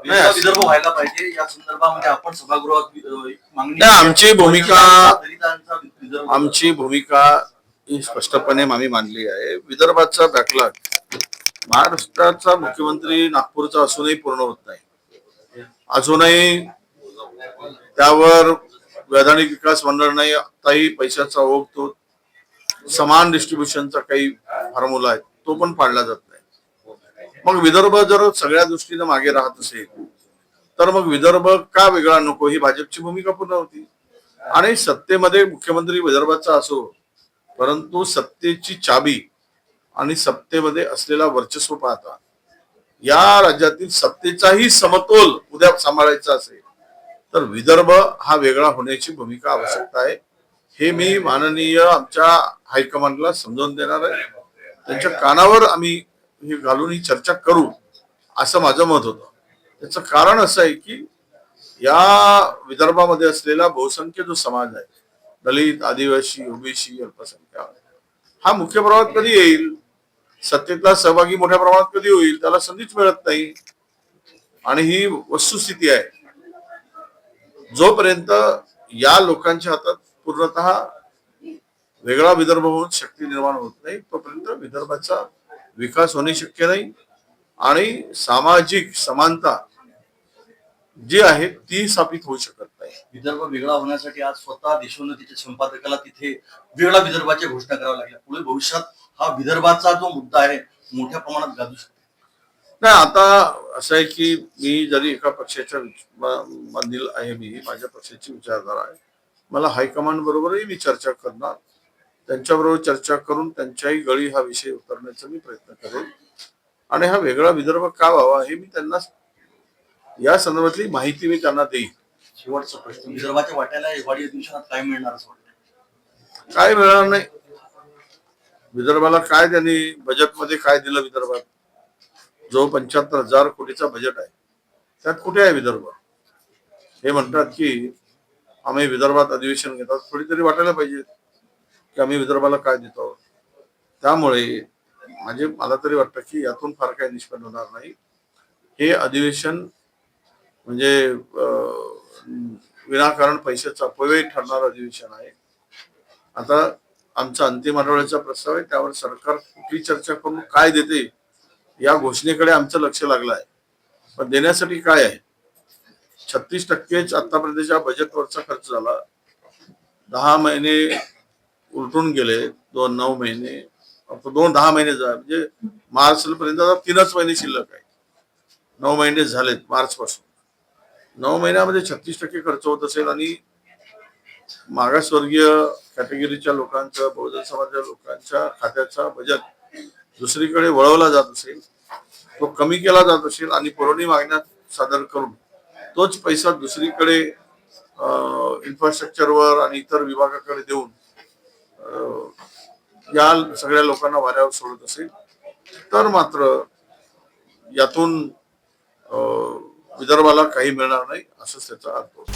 विदर्भ व्हायला पाहिजे या संदर्भामध्ये आपण सभागृहात मागणी नाही, आमची दलितांचा भूमिका ही स्पष्टपणे आम्ही मांडली आहे. विदर्भाचा बॅकलॉग महाराष्ट्राचा मुख्यमंत्री नागपूरचा असूनही पूर्ण होत नाही. अजूनही त्यावर वैधानिक विकास मंडळ नाही. आताही पैशाचा ओघ तो समान डिस्ट्रीब्युशनचा काही फॉर्म्युला आहे तो पण पाळला जात नाही. मग विदर्भ जर सगळ्या दृष्टीने मागे राहत असेल तर मग विदर्भ का वेगळा नको ही भाजपची भूमिका पूर्ण होती. आणि सत्तेमध्ये मुख्यमंत्री विदर्भाचा असो, परंतु सत्तेची चाबी आणि सत्तेमध्ये असलेला वर्चस्व पाहता या राज्यातील सत्तेचाही समतोल उद्या सांभाळायचा असेल तर विदर्भ हा वेगळा होण्याची भूमिका आवश्यकता आहे. हे मी माननीय आमच्या हायकमांडला समजावून देणार आहे. त्यांच्या कानावर आम्ही हे घालून ही चर्चा करू असं माझं मत होतं. त्याचं कारण असं आहे की या विदर्भामध्ये असलेला बहुसंख्य जो समाज आहे, दलित, आदिवासी, ओबीसी, अल्पसंख्याक, हा मुख्य प्रवाहात कधी येईल, सत्तेतला सहभागी मोठ्या प्रमाणात कधी होईल, त्याला संधीच मिळत नाही. आणि ही वस्तुस्थिती आहे. जोपर्यंत या लोकांच्या हातात पूर्णतः वेगळा विदर्भ होऊन शक्ती निर्माण होत नाही तोपर्यंत विदर्भाचा विकास होणे शक्य नाही. आणि सामाजिक समानता जी आहे ती स्थापित होऊ शकत नाही. विदर्भ वेगळा होण्यासाठी आज स्वतः देशोन्नतीच्या संपादकाला तिथे वेगळा विदर्भाच्या घोषणा कराव्या लागल्या. पुढे भविष्यात हा विदर्भाचा जो मुद्दा आहे मोठ्या प्रमाणात गाजू शकतो. नाही, आता असं आहे की मी जरी एका पक्षाच्या मधील आहे, मी माझ्या पक्षाची विचारधारा आहे, मला हायकमांड बरोबरही मी चर्चा करणार. त्यांच्याबरोबर चर्चा करून त्यांच्याही गळी हा विषय उतरण्याचा मी प्रयत्न करेन. आणि हा वेगळा विदर्भ का व्हावा हे मी त्यांना या संदर्भातली माहिती मी त्यांना देईन. शेवटचा प्रश्न, विदर्भाच्या वाट्याला हिवाळी अधिवेशनात काय मिळणार असं वाटतं? काय मिळणार नाही. विदर्भाला काय त्यांनी बजेटमध्ये काय दिलं? विदर्भात जो 75,000 कोटीचा बजेट आहे त्यात कुठे आहे विदर्भ? हे म्हणतात की आम्ही विदर्भात अधिवेशन घेतात, थोडी तरी वाटायला पाहिजे की आम्ही विदर्भाला काय देतो. त्यामुळे मला तरी वाटतं की यातून फार काही निष्पन्न होणार नाही. हे अधिवेशन म्हणजे विनाकारण पैशाचा अपव्यय ठरणारं अधिवेशन आहे. आता आमचा अंतिम आठवड्याचा प्रस्ताव आहे, त्यावर सरकार कुठली चर्चा करून काय देते या घोषणेकडे आमचं लक्ष लागलं आहे. पण देण्यासाठी काय आहे? 36% आतापर्यंतच्या बजेटवरचा खर्च झाला. 10 महिने उलटून गेले, 9 महिने, 10 महिने म्हणजे मार्च पर्यंत 3च महिने शिल्लक आहे. 9 महिने झालेत मार्च पासून. 9 महिन्यामध्ये 36% खर्च होत असेल आणि मागासवर्गीय कॅटेगरीच्या लोकांचं, बहुजन समाजाच्या लोकांच्या खात्याचा बजेट दुसरीकडे वळवला जात असेल, तो कमी केला जात असेल आणि पुरवणी मागण्या सादर करून तोच पैसा दुसरीकडे इन्फ्रास्ट्रक्चरवर आणि इतर विभागाकडे देऊन या सगळ्या लोकांना वाऱ्यावर सोडत असेल तर मात्र यातून विदर्भाला काही मिळणार नाही असंच त्याचा अर्थ होतो.